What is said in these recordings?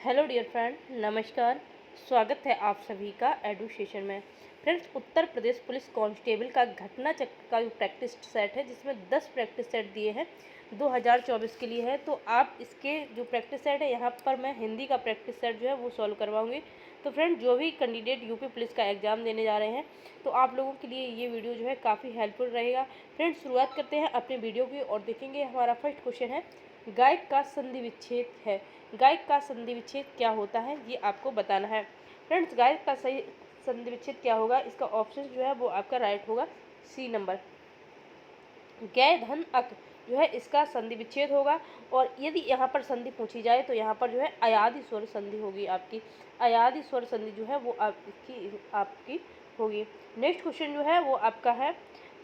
Hello dear friend, नमस्कार। स्वागत है आप सभी का एडुकेशन में। Friends, Uttar Pradesh police constable का घटना चक्र का जो प्रैक्टिस सेट है, जिसमें 10 प्रैक्टिस सेट दिए हैं 2024 के लिए है। तो आप इसके जो प्रैक्टिस सेट है, यहाँ पर मैं हिंदी का प्रैक्टिस सेट जो है वो सॉल्व करवाऊंगी। तो फ्रेंड, जो भी कैंडिडेट यूपी पुलिस का एग्ज़ाम देने जा रहे हैं, तो आप लोगों के लिए ये वीडियो जो है काफ़ी हेल्पफुल रहेगा। फ्रेंड्स, शुरुआत करते हैं अपने वीडियो की और देखेंगे। हमारा फर्स्ट क्वेश्चन है, गायक का संधि विच्छेद है। गायक का संधि विच्छेद क्या होता है, ये आपको बताना है। फ्रेंड्स, गायक का सही संधि विच्छेद क्या होगा, इसका ऑप्शन जो है वो आपका राइट होगा, सी नंबर। गय धन अक जो है इसका संधि विच्छेद होगा। और यदि यहाँ पर संधि पूछी जाए तो यहाँ पर जो है अयादि स्वर संधि होगी आपकी। अयादि स्वर संधि जो है वो आपकी होगी। नेक्स्ट क्वेश्चन जो है वो आपका है,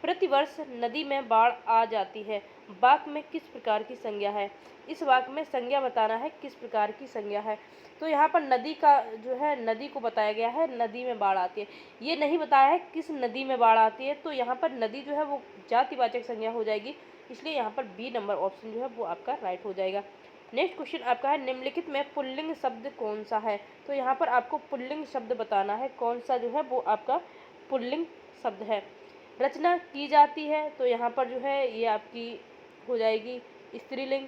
प्रतिवर्ष नदी में बाढ़ आ जाती है, वाक्य में किस प्रकार की संज्ञा है। इस वाक्य में संज्ञा बताना है, किस प्रकार की संज्ञा है। तो यहाँ पर नदी का जो है, नदी को बताया गया है, नदी में बाढ़ आती है। ये नहीं बताया है किस नदी में बाढ़ आती है, तो यहाँ पर नदी जो है वो जातिवाचक संज्ञा हो जाएगी, इसलिए यहाँ पर बी नंबर ऑप्शन जो है वो आपका राइट हो जाएगा। नेक्स्ट क्वेश्चन आपका है, निम्नलिखित में पुल्लिंग शब्द कौन सा है। तो यहाँ पर आपको पुल्लिंग शब्द बताना है, कौन सा जो है वो आपका पुल्लिंग शब्द है। रचना की जाती है, तो यहाँ पर जो है ये आपकी हो जाएगी स्त्रीलिंग।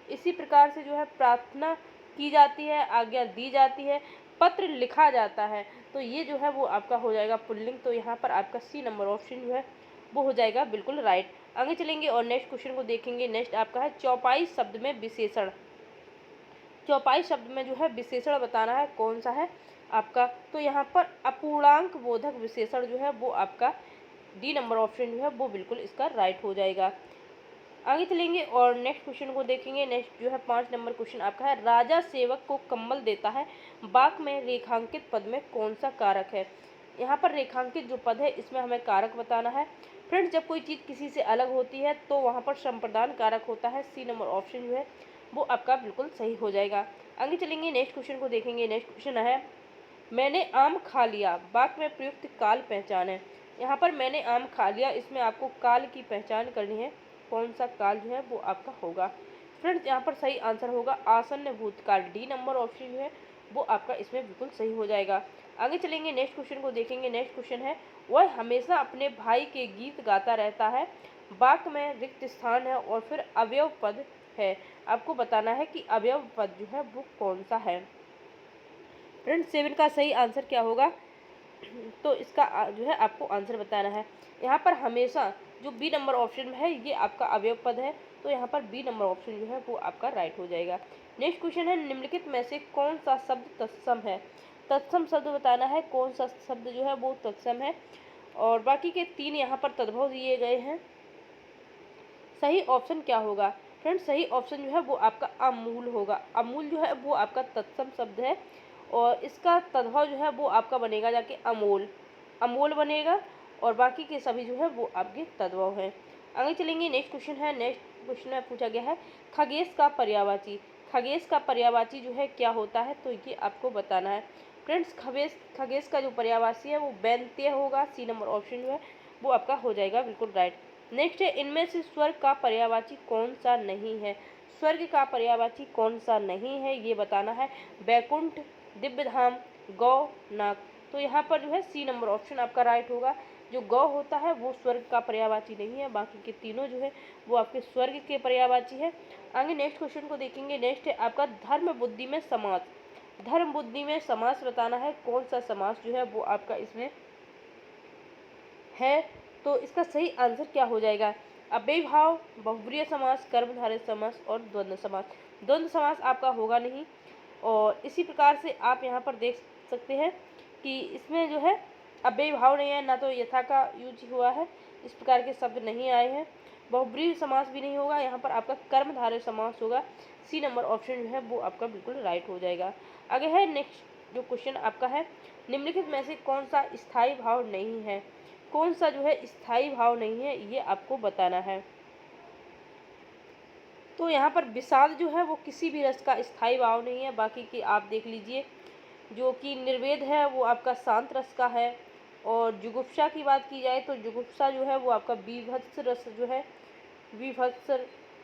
इसी प्रकार से जो है प्रार्थना की जाती है, आज्ञा दी जाती है, पत्र लिखा जाता है, तो ये जो है वो आपका हो जाएगा पुल्लिंग। तो यहाँ पर आपका सी नंबर ऑप्शन जो है वो हो जाएगा बिल्कुल राइट। आगे चलेंगे और नेक्स्ट क्वेश्चन को देखेंगे। नेक्स्ट आपका है, चौपाई शब्द में विशेषण। चौपाई शब्द में जो है विशेषण बताना है, कौन सा है आपका। तो यहाँ पर अपूर्णांक बोधक विशेषण जो है वो आपका डी नंबर ऑप्शन जो है वो बिल्कुल इसका राइट हो जाएगा। आगे चलेंगे और नेक्स्ट क्वेश्चन को देखेंगे। नेक्स्ट जो है 5 नंबर क्वेश्चन आपका है, राजा सेवक को कम्बल देता है, वाक्य में रेखांकित पद में कौन सा कारक है। यहाँ पर रेखांकित जो पद है इसमें हमें कारक बताना है। फ्रेंड्स, जब कोई चीज़ किसी से अलग होती है तो वहाँ पर संप्रदान कारक होता है, सी नंबर ऑप्शन जो है वो आपका बिल्कुल सही हो जाएगा। आगे चलेंगे, नेक्स्ट क्वेश्चन को देखेंगे। नेक्स्ट क्वेश्चन है, मैंने आम खा लिया, वाक्य में प्रयुक्त काल पहचाने। यहाँ पर मैंने आम खा लिया, इसमें आपको काल की पहचान करनी है, कौन सा काल जो है वो आपका होगा। फ्रेंड्स, यहाँ पर सही आंसर होगा आसन्न भूतकाल, डी नंबर ऑप्शन जो है वो आपका इसमें बिल्कुल सही हो जाएगा। आगे चलेंगे, नेक्स्ट क्वेश्चन को देखेंगे। नेक्स्ट क्वेश्चन है, वह हमेशा अपने भाई के गीत गाता रहता है, वाक्य में रिक्त स्थान है और फिर अवयव पद है। आपको बताना है कि अवयव पद जो है वो कौन सा है। फ्रेंड्स, 7 का सही आंसर क्या होगा, तो इसका जो है आपको आंसर बताना है। यहाँ पर हमेशा जो बी नंबर ऑप्शन में है ये आपका अवयव पद है, तो यहाँ पर बी नंबर ऑप्शन जो है वो आपका राइट हो जाएगा। नेक्स्ट क्वेश्चन है, निम्नलिखित में से कौन सा शब्द तत्सम है। तत्सम शब्द बताना है, कौन सा शब्द जो है वो तत्सम है। और बाकी के 3 यहाँ पर तद्भव दिए गए हैं। सही ऑप्शन क्या होगा। फ्रेंड्स, सही ऑप्शन जो है वो आपका अमूल होगा। अमूल जो है वो आपका तत्सम शब्द है और इसका तद्भव जो है वो आपका बनेगा जाके अमोल, अमोल बनेगा। और बाकी के सभी जो है वो आपके तद्भव हैं। आगे चलेंगे, नेक्स्ट क्वेश्चन है। नेक्स्ट क्वेश्चन में पूछा गया है, खगेश का पर्यायवाची। खगेश का पर्यायवाची जो है क्या होता है, तो ये आपको बताना है। फ्रेंड्स, खगेश का जो पर्यायवाची है वो वैंत्य होगा, सी नंबर ऑप्शन जो है वो आपका हो जाएगा बिल्कुल राइट। नेक्स्ट है, इनमें से स्वर्ग का पर्यायवाची कौन सा नहीं है। स्वर्ग का पर्यायवाची कौन सा नहीं है ये बताना है, वैकुंठ, दिव्यधाम, गौ, नाग। तो यहाँ पर जो है सी नंबर ऑप्शन आपका राइट होगा। जो गौ होता है वो स्वर्ग का पर्यायवाची नहीं है, बाकी के तीनों जो है वो आपके स्वर्ग के पर्यायवाची है। आगे नेक्स्ट क्वेश्चन को देखेंगे। नेक्स्ट है आपका धर्म बुद्धि में समास। धर्म बुद्धि में समास बताना है, कौन सा समास जो है वो आपका इसमें है। तो इसका सही आंसर क्या हो जाएगा, अव्ययीभाव, बहुब्रीहि समास, कर्मधारय समास और द्वंद्व समास। द्वंद्व समास आपका होगा नहीं। और इसी प्रकार से आप यहाँ पर देख सकते हैं कि इसमें जो है अव्ययीभाव नहीं है, ना तो यथा का यूज हुआ है, इस प्रकार के शब्द नहीं आए हैं। बहुब्रीहि समास भी नहीं होगा, यहाँ पर आपका कर्मधारय समास होगा, सी नंबर ऑप्शन जो है वो आपका बिल्कुल राइट हो जाएगा। आगे है नेक्स्ट जो क्वेश्चन आपका है, निम्नलिखित में से कौन सा स्थायी भाव नहीं है। कौन सा जो है स्थायी भाव नहीं है ये आपको बताना है। तो यहाँ पर विषाद जो है वो किसी भी रस का स्थायी भाव नहीं है, बाकी की आप देख लीजिए। जो कि निर्वेद है वो आपका शांत रस का है। और जुगुप्सा की बात की जाए तो जुगुप्सा जो है वो आपका बीभत्स रस जो है, बीभत्स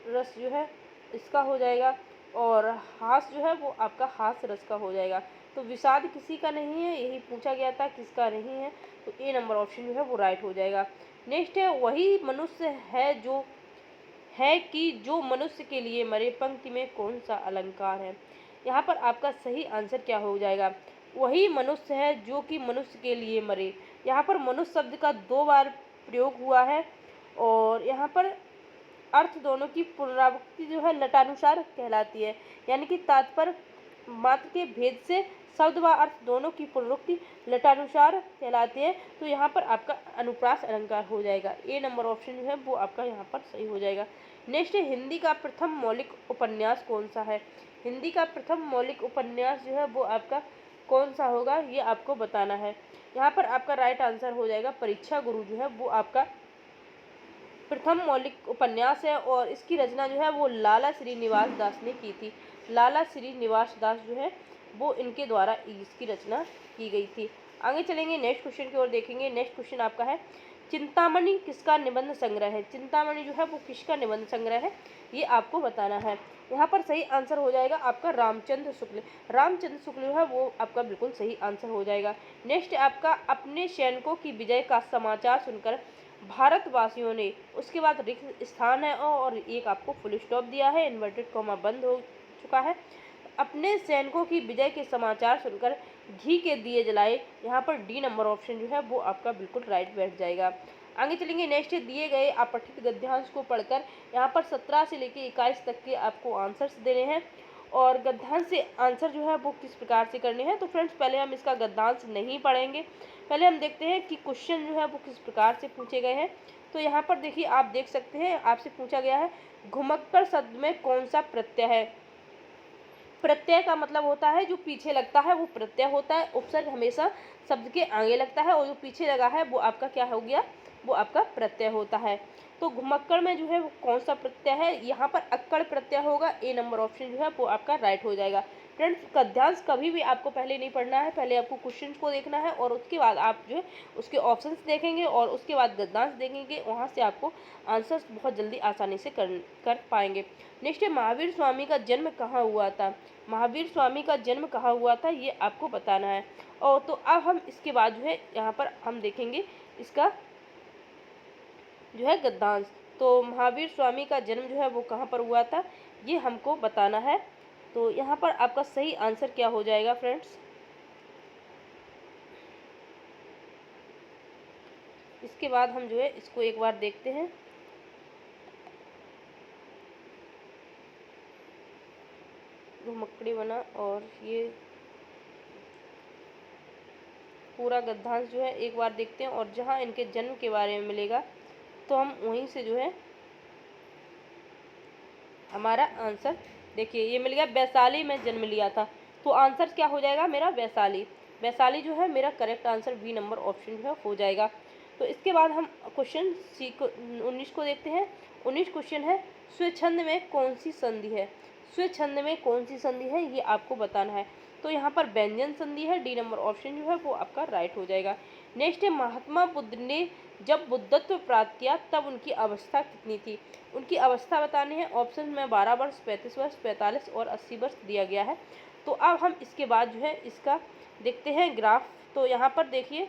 रस जो है इसका हो जाएगा। और हास जो है वो आपका हास रस का हो जाएगा। तो विषाद किसी का नहीं है, यही पूछा गया था किसका नहीं है, तो ए नंबर ऑप्शन जो है वो राइट हो जाएगा। नेक्स्ट है, वही मनुष्य है जो है कि जो मनुष्य के लिए मरे, पंक्ति में कौन सा अलंकार है। यहाँ पर आपका सही आंसर क्या हो जाएगा, वही मनुष्य है जो कि मनुष्य के लिए मरे। यहाँ पर मनुष्य शब्द का 2 बार प्रयोग हुआ है और यहाँ पर अर्थ दोनों की पुनरावृत्ति जो है लटानुसार कहलाती है, यानी कि तात्पर्य मात्र के भेद से शब्द व अर्थ दोनों की पुनरुक्ति लटानुसार कहलाती है। तो यहाँ पर आपका अनुप्रास अलंकार हो जाएगा। ए नंबर ऑप्शन जो है वो आपका यहाँ पर सही हो जाएगा। नेक्स्ट है, हिंदी का प्रथम मौलिक उपन्यास कौन सा है। हिंदी का प्रथम मौलिक उपन्यास जो है वो आपका कौन सा होगा, ये आपको बताना है। यहाँ पर आपका राइट आंसर हो जाएगा परीक्षा गुरु जो है वो आपका प्रथम मौलिक उपन्यास है और इसकी रचना जो है वो लाला श्रीनिवास दास ने की थी। लाला श्रीनिवास दास जो है वो इनके द्वारा इसकी रचना की गई थी। आगे चलेंगे, नेक्स्ट क्वेश्चन की ओर देखेंगे। नेक्स्ट क्वेश्चन आपका है, चिंतामणि किसका निबंध संग्रह है। चिंतामणि जो है वो किसका निबंध संग्रह है, ये आपको बताना है। यहाँ पर सही आंसर हो जाएगा आपका रामचंद्र शुक्ल। रामचंद्र शुक्ल जो है वो आपका बिल्कुल सही आंसर हो जाएगा। नेक्स्ट आपका, अपने सैनिकों की विजय का समाचार सुनकर भारतवासियों ने, उसके बाद रिक्त स्थान है और एक आपको फुल स्टॉप दिया है, इन्वर्टेड कॉमा बंद हो चुका है। अपने सैनिकों की विजय के समाचार सुनकर घी के दिए जलाए। यहाँ पर डी नंबर ऑप्शन जो है वो आपका बिल्कुल राइट बैठ जाएगा। आगे चलेंगे, नेक्स्ट दिए गए अपठित गद्यांश को पढ़कर यहाँ पर 17 से लेकर 21 तक के आपको आंसर्स देने हैं और गद्यांश से आंसर जो है वो किस प्रकार से करने हैं। तो फ्रेंड्स पहले हम इसका गद्यांश नहीं पढ़ेंगे, पहले हम देखते हैं कि क्वेश्चन जो है वो किस प्रकार से पूछे गए हैं। तो यहाँ पर देखिए, आप देख सकते हैं आपसे पूछा गया है, घुमक्कड़ शब्द में कौन सा प्रत्यय है। प्रत्यय का मतलब होता है जो पीछे लगता है वो प्रत्यय होता है। उपसर्ग हमेशा शब्द के आगे लगता है और जो पीछे लगा है वो आपका क्या हो गया, वो आपका प्रत्यय होता है। तो घुमक्कड़ में जो है वो कौन सा प्रत्यय है, यहाँ पर अक्कड़ प्रत्यय होगा। ए नंबर ऑप्शन जो है वो आपका राइट हो जाएगा। फ्रेंड्स गद्यांश कभी भी आपको पहले नहीं पढ़ना है, पहले आपको क्वेश्चन को देखना है और उसके बाद आप जो है उसके ऑप्शंस देखेंगे और उसके बाद गद्यांश देखेंगे, वहाँ से आपको आंसर्स बहुत जल्दी आसानी से कर पाएंगे। नेक्स्ट है, महावीर स्वामी का जन्म कहाँ हुआ था। महावीर स्वामी का जन्म कहाँ हुआ था, ये आपको बताना है। और तो अब हम इसके बाद जो है यहाँ पर हम देखेंगे इसका जो है गद्यांश। तो महावीर स्वामी का जन्म जो है वो कहाँ पर हुआ था, ये हमको बताना है। तो यहाँ पर आपका सही आंसर क्या हो जाएगा फ्रेंड्स, इसके बाद हम जो है इसको एक बार देखते हैं। घुमक्कड़ी बना और ये पूरा गद्यांश जो है एक बार देखते हैं और जहाँ इनके जन्म के बारे में मिलेगा तो हम वहीं से जो है हमारा आंसर, देखिए ये मिल गया, वैशाली में जन्म लिया था। तो आंसर क्या हो जाएगा मेरा, वैशाली। वैशाली जो है मेरा correct answer B number option जो है हो जाएगा। तो इसके बाद हम क्वेश्चन 19 को देखते हैं। 19 क्वेश्चन है, स्वच्छंद में कौन सी संधि है। स्वच्छंद में कौन सी संधि है, ये आपको बताना है। तो यहाँ पर व्यंजन संधि है, डी नंबर ऑप्शन जो है वो आपका राइट हो जाएगा। नेक्स्ट है, महात्मा बुद्ध ने जब बुद्धत्व प्राप्त किया तब उनकी अवस्था कितनी थी। उनकी अवस्था बतानी है। ऑप्शन में 12 वर्ष, 35 वर्ष, 45 और 80 वर्ष दिया गया है। तो अब हम इसके बाद जो है इसका देखते हैं ग्राफ। तो यहाँ पर देखिए,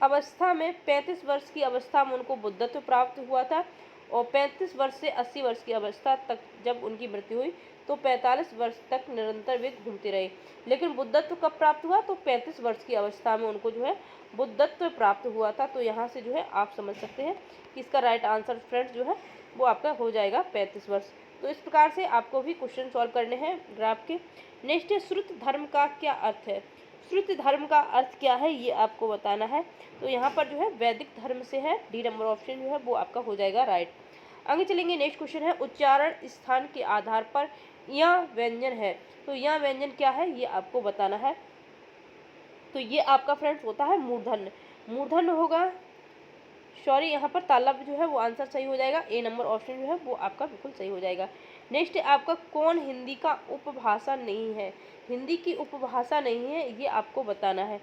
अवस्था में 35 वर्ष की अवस्था में उनको बुद्धत्व प्राप्त हुआ था और 35 वर्ष से 80 वर्ष की अवस्था तक जब उनकी मृत्यु हुई तो 45 वर्ष तक निरंतर वे घूमते रहे। लेकिन बुद्धत्व कब प्राप्त हुआ, तो 35 वर्ष की अवस्था में उनको जो है बुद्धत्व प्राप्त हुआ था। तो यहाँ से जो है आप समझ सकते हैं कि इसका राइट आंसर फ्रेंड्स जो है वो आपका हो जाएगा 35 वर्ष। तो इस प्रकार से आपको भी क्वेश्चन सॉल्व करने हैं ग्राफ के। नेक्स्ट है, श्रुत धर्म का क्या अर्थ है। श्रुत धर्म का अर्थ क्या है, ये आपको बताना है। तो यहाँ पर जो है वैदिक धर्म से है, डी नंबर ऑप्शन जो है वो आपका हो जाएगा राइट। आगे चलेंगे, नेक्स्ट क्वेश्चन है, उच्चारण स्थान के आधार पर या व्यंजन है। तो या व्यंजन क्या है, ये आपको बताना है। तो ये आपका फ्रेंड्स होता है मूर्धन्य। मूर्धन्य होगा, सॉरी यहाँ पर तालब जो है वो आंसर सही हो जाएगा। ए नंबर ऑप्शन जो है वो आपका बिल्कुल सही हो जाएगा। नेक्स्ट आपका, कौन हिंदी का उपभाषा नहीं है। हिंदी की उपभाषा नहीं है, ये आपको बताना है।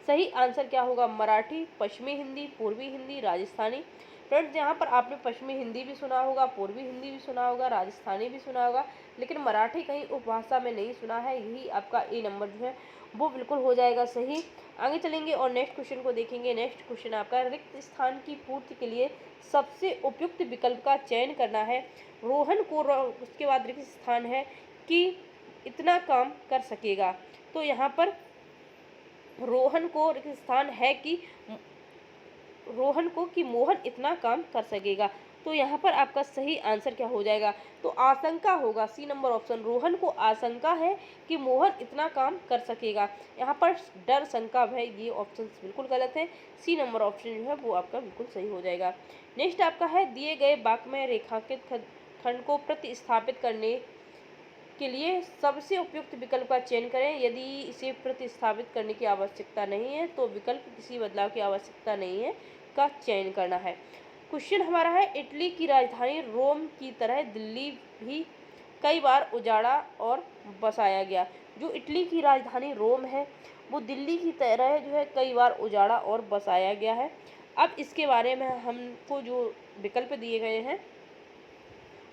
सही आंसर क्या होगा, मराठी, पश्चिमी हिंदी, पूर्वी हिंदी, राजस्थानी। फ्रेंड्स यहाँ पर आपने पश्चिमी हिंदी भी सुना होगा, पूर्वी हिंदी भी सुना होगा, राजस्थानी भी सुना होगा, लेकिन मराठी कहीं उपभाषा में नहीं सुना है। यही आपका ए नंबर जो है वो बिल्कुल हो जाएगा सही। आगे चलेंगे और नेक्स्ट क्वेश्चन को देखेंगे। नेक्स्ट क्वेश्चन आपका, रिक्त स्थान की पूर्ति के लिए सबसे उपयुक्त विकल्प का चयन करना है। रोहन को उसके बाद रिक्त स्थान है कि इतना काम कर सकेगा। तो यहाँ पर रोहन को रिक्त स्थान है कि रोहन को कि मोहन इतना काम कर सकेगा। तो यहाँ पर आपका सही आंसर क्या हो जाएगा? तो आशंका होगा, सी नंबर ऑप्शन। रोहन को आशंका है कि मोहन इतना काम कर सकेगा। यहाँ पर डर शंका भय, ये ऑप्शन बिल्कुल गलत है। सी नंबर ऑप्शन जो है वो आपका बिल्कुल सही हो जाएगा। नेक्स्ट आपका है, दिए गए वाक्य में रेखांकित खंड को प्रतिस्थापित करने के लिए सबसे उपयुक्त विकल्प का चयन करें। यदि इसे प्रतिस्थापित करने की आवश्यकता नहीं है तो विकल्प किसी बदलाव की आवश्यकता नहीं है का चयन करना है। क्वेश्चन हमारा है, इटली की राजधानी रोम की तरह दिल्ली भी कई बार उजाड़ा और बसाया गया। जो इटली की राजधानी रोम है वो दिल्ली की तरह जो है कई बार उजाड़ा और बसाया गया है। अब इसके बारे में हमको जो विकल्प दिए गए हैं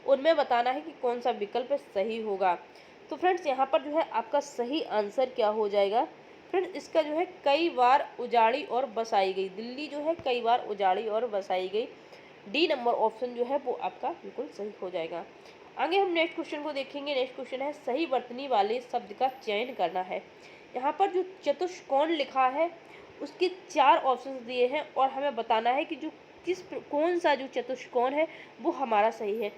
उनमें बताना है कि कौन सा विकल्प सही होगा। तो फ्रेंड्स यहाँ पर जो है आपका सही आंसर क्या हो जाएगा? फ्रेंड्स इसका जो है कई बार उजाड़ी और बसाई गई, दिल्ली जो है कई बार उजाड़ी और बसाई गई। डी नंबर ऑप्शन जो है वो आपका बिल्कुल सही हो जाएगा। आगे हम नेक्स्ट क्वेश्चन को देखेंगे। नेक्स्ट क्वेश्चन है, सही वर्तनी वाले शब्द का चयन करना है। यहाँ पर जो चतुष्कोण लिखा है उसके 4 ऑप्शन दिए हैं और हमें बताना है कि जो कौन सा जो चतुष्कोण है वो हमारा सही है।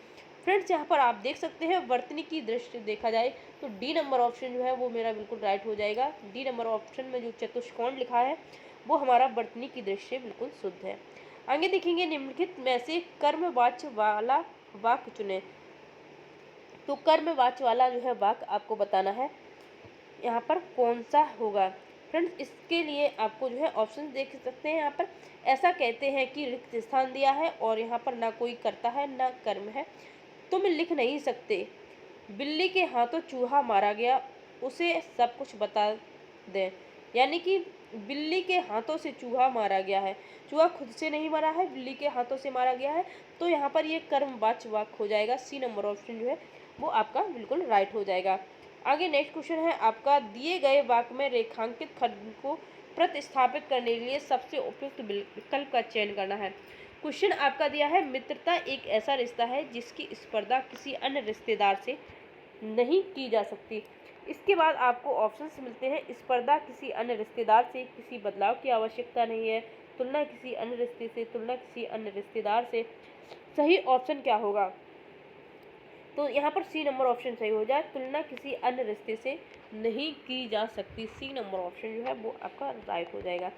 फ्रेंड्स यहाँ पर आप देख सकते हैं, वर्तनी की दृष्टि देखा जाए तो डी नंबर ऑप्शन जो है वो मेरा बिल्कुल राइट हो जाएगा। डी नंबर ऑप्शन में जो चतुष्कोण लिखा है वो हमारा वर्तनी की दृष्टि बिल्कुल शुद्ध है। आगे देखेंगे, निम्नलिखित में से कर्मवाच्य वाला वाक्य चुने। तो कर्मवाच्य वाला जो है वाक्य आपको बताना है यहाँ पर कौन सा होगा। फ्रेंड्स इसके लिए आपको जो है ऑप्शन देख सकते हैं। यहाँ पर ऐसा कहते हैं कि रिक्त स्थान दिया है और यहाँ पर ना कोई कर्ता है ना कर्म है, तुम लिख नहीं सकते। बिल्ली के हाथों चूहा मारा गया, उसे सब कुछ बता दें। यानी कि बिल्ली के हाथों से चूहा मारा गया है, चूहा खुद से नहीं मरा है, बिल्ली के हाथों से मारा गया है। तो यहाँ पर ये कर्मवाच्य वाक्य हो जाएगा। सी नंबर ऑप्शन जो है वो आपका बिल्कुल राइट हो जाएगा। आगे नेक्स्ट क्वेश्चन है आपका, दिए गए वाक्य में रेखांकित खंड को प्रतिस्थापित करने के लिए सबसे उपयुक्त विकल्प का चयन करना है। क्वेश्चन आपका दिया है, मित्रता एक ऐसा रिश्ता है जिसकी स्पर्धा किसी अन्य रिश्तेदार से नहीं की जा सकती। इसके बाद आपको ऑप्शंस मिलते हैं, स्पर्धा किसी अन्य रिश्तेदार से, किसी बदलाव की आवश्यकता नहीं है, तुलना किसी अन्य रिश्ते से, तुलना किसी अन्य रिश्तेदार से। सही ऑप्शन क्या होगा? तो यहाँ पर सी नंबर ऑप्शन सही हो जाए, तुलना किसी अन्य रिश्ते से नहीं की जा सकती। सी नंबर ऑप्शन जो है वो आपका राइट हो जाएगा।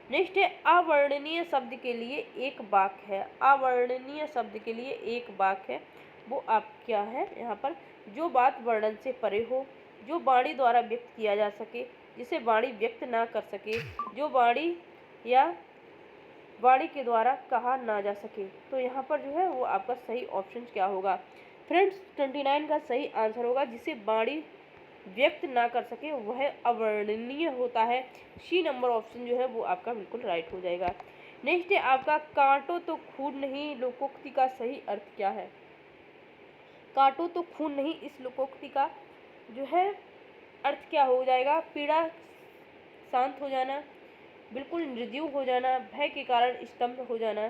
नेक्स्ट है, अवर्णनीय शब्द के लिए एक वाक्य है। अवर्णनीय शब्द के लिए एक वाक्य है वो आप क्या है? यहाँ पर जो बात वर्णन से परे हो, जो वाणी द्वारा व्यक्त किया जा सके, जिसे वाणी व्यक्त ना कर सके, जो वाणी या वाणी के द्वारा कहा ना जा सके। तो यहाँ पर जो है वो आपका सही ऑप्शन क्या होगा? फ्रेंड्स 29 का सही आंसर होगा, जिसे वाणी व्यक्त ना कर सके वह अवर्णनीय होता है। सी नंबर ऑप्शन जो है वो आपका बिल्कुल राइट हो जाएगा। नेक्स्ट है आपका, काटो तो खून नहीं लोकोक्ति का सही अर्थ क्या है? काटो तो खून नहीं, इस लोकोक्ति का जो है अर्थ क्या हो जाएगा? पीड़ा शांत हो जाना, बिल्कुल निर्जीव हो जाना, भय के कारण स्तब्ध हो जाना,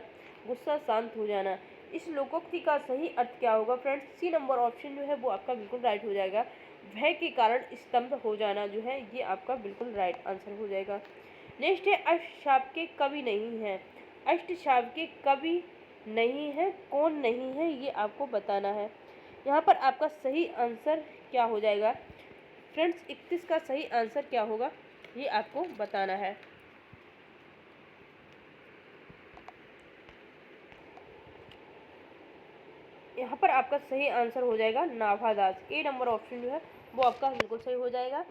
गुस्सा शांत हो जाना। इस लोकोक्ति का सही अर्थ क्या होगा? फ्रेंड्स सी नंबर ऑप्शन जो है वो आपका बिल्कुल राइट हो जाएगा। भय के कारण स्तब्ध हो जाना जो है ये आपका बिल्कुल राइट आंसर हो जाएगा। नेक्स्ट है, अष्टशावके कवि नहीं है। अष्टशावके कवि नहीं है, कौन नहीं है ये आपको बताना है। यहाँ पर आपका सही आंसर क्या हो जाएगा? फ्रेंड्स 31 का सही आंसर क्या होगा ये आपको बताना है। यहाँ पर आपका सही आंसर हो जाएगा नाभादास। ए नंबर ऑप्शन जो है वो आपका बिल्कुल सही हो जाएगा।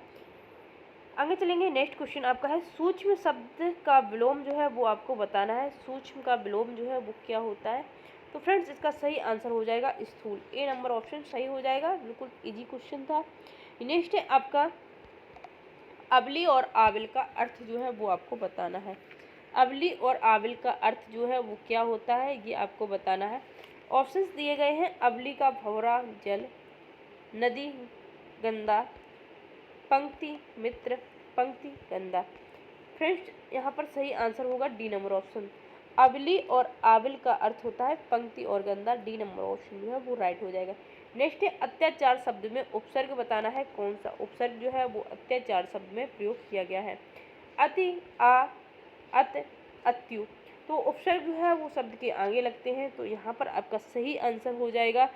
आगे चलेंगे, नेक्स्ट क्वेश्चन आपका है, सूक्ष्म शब्द का विलोम जो है वो आपको बताना है। सूक्ष्म का विलोम जो है वो क्या होता है? तो फ्रेंड्स इसका सही आंसर हो जाएगा स्थूल। ए नंबर ऑप्शन सही हो जाएगा, बिल्कुल इजी क्वेश्चन था। नेक्स्ट है आपका, अबली और आबिल का अर्थ जो है वो आपको बताना है। अवली और आविल का अर्थ जो है वो क्या होता है, ये आपको बताना है। ऑप्शंस दिए गए हैं, अवली का भंवरा जल, नदी गंगा, पंक्ति मित्र, पंक्ति गंगा। फ्रेंड्स यहाँ पर सही आंसर होगा डी नंबर ऑप्शन। अवली और आविल का अर्थ होता है पंक्ति और गंगा। डी नंबर ऑप्शन जो है वो राइट हो जाएगा। नेक्स्ट है अत्याचार शब्द में उपसर्ग बताना है कौन सा उपसर्ग जो है वो अत्याचार शब्द में प्रयोग किया गया है। अति, आ, अत, अत्यु। तो उपसर्ग जो है वो शब्द के आगे लगते हैं, तो यहाँ पर आपका सही आंसर हो जाएगा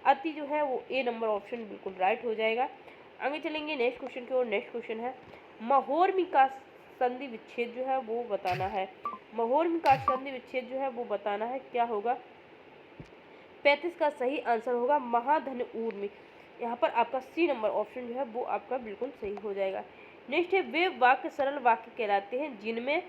अति जो है वो ए नंबर ऑप्शन बिल्कुल राइट हो जाएगा। आगे चलेंगे नेक्स्ट क्वेश्चन की ओर। नेक्स्ट क्वेश्चन है महोर्मी का संधि विच्छेद जो है वो बताना है। महोर्मी का संधि विच्छेद जो है वो बताना है, क्या होगा। 35 का सही आंसर होगा महाधन ऊर्मी। यहाँ पर आपका सी नंबर ऑप्शन जो है वो आपका बिल्कुल सही हो जाएगा। नेक्स्ट है वे वाक्य सरल वाक्य कहलाते हैं जिनमें,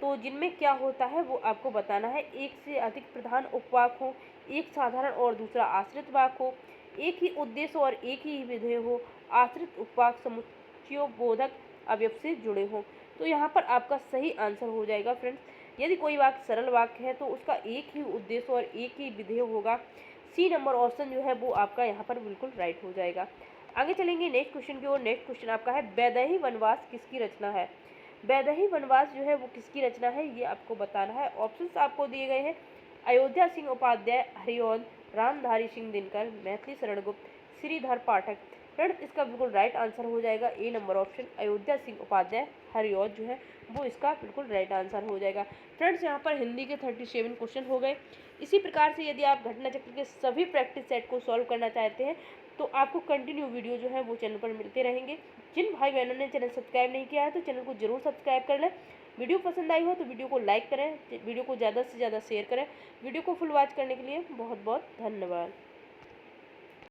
तो जिनमें क्या होता है वो आपको बताना है। एक से अधिक प्रधान उपवाक हो, एक साधारण और दूसरा आश्रित वाक्य हो, एक ही उद्देश्य और एक ही विधेय हो, आश्रित उपवाक समुच्चय बोधक अवयव से जुड़े हों। तो यहाँ पर आपका सही आंसर हो जाएगा फ्रेंड्स, यदि कोई वाक्य सरल वाक्य है तो उसका एक ही उद्देश्य और एक ही विधेय होगा। सी नंबर ऑप्शन जो है वो आपका यहाँ पर बिल्कुल राइट हो जाएगा। आगे चलेंगे नेक्स्ट क्वेश्चन की ओर। नेक्स्ट क्वेश्चन आपका है वैदेही वनवास किसकी रचना है। वैदेही वनवास जो है वो किसकी रचना है, ये आपको बताना है। ऑप्शंस आपको दिए गए हैं अयोध्या सिंह उपाध्याय, हरिऔध, रामधारी सिंह दिनकर, मैथिली शरण गुप्त, श्रीधर पाठक। फ्रेंड्स इसका बिल्कुल राइट आंसर हो जाएगा ए नंबर ऑप्शन, अयोध्या सिंह उपाध्याय, हरिऔध जो है वो इसका बिल्कुल राइट आंसर हो जाएगा। फ्रेंड्स यहाँ पर हिंदी के 37 क्वेश्चन हो गए। इसी प्रकार से यदि आप घटना चक्र के सभी प्रैक्टिस सेट को सॉल्व करना चाहते हैं तो आपको कंटिन्यू वीडियो जो है वो चैनल पर मिलते रहेंगे। जिन भाई बहनों ने चैनल सब्सक्राइब नहीं किया है तो चैनल को जरूर सब्सक्राइब कर लें। वीडियो पसंद आई हो तो वीडियो को लाइक करें, वीडियो को ज़्यादा से ज़्यादा शेयर करें। वीडियो को फुल वॉच करने के लिए बहुत बहुत धन्यवाद।